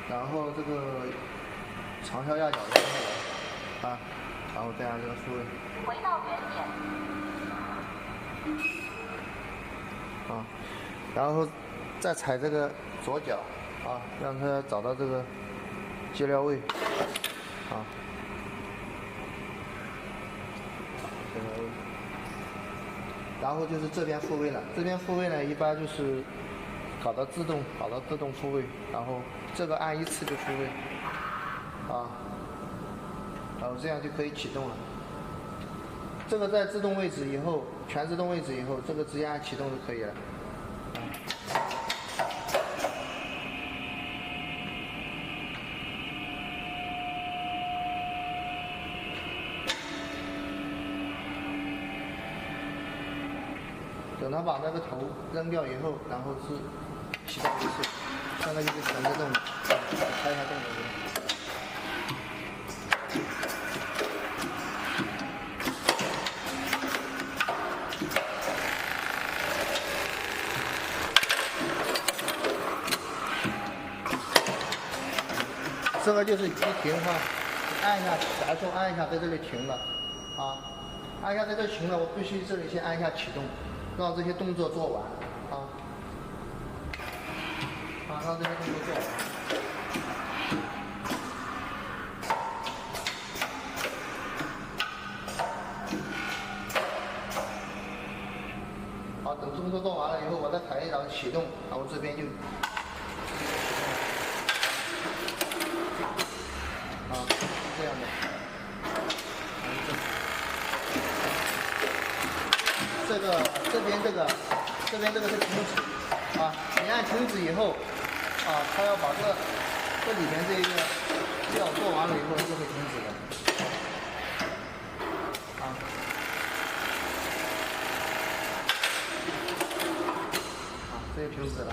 然后这个长销压脚压下来，啊，然后这样这个复位。回到原点。啊，然后再踩这个左脚，啊，让它找到这个接料位，啊，接料位。然后就是这边复位了，这边复位呢，一般就是搞到自动复位，然后这个按一次就复位，啊，然后这样就可以启动了。这个在自动位置以后，全自动位置以后，这个直接按启动就可以了。等它把那个头扔掉以后，然后是启动一次，现在就是全自动的，开一下动作。这个就是一停哈，按一下夹住，按一下在这里停了，啊，按一下在这停了，我必须这里先按一下启动，让这些动作做完，啊，让这些动作做完。好，等动作做完了以后，我再抬一脚启动，然后这边就。这样的，这边这个是停止，啊，你按停止以后，啊，它要把这里面这一个料做完了以后，它就会停止的，啊，这就停止了。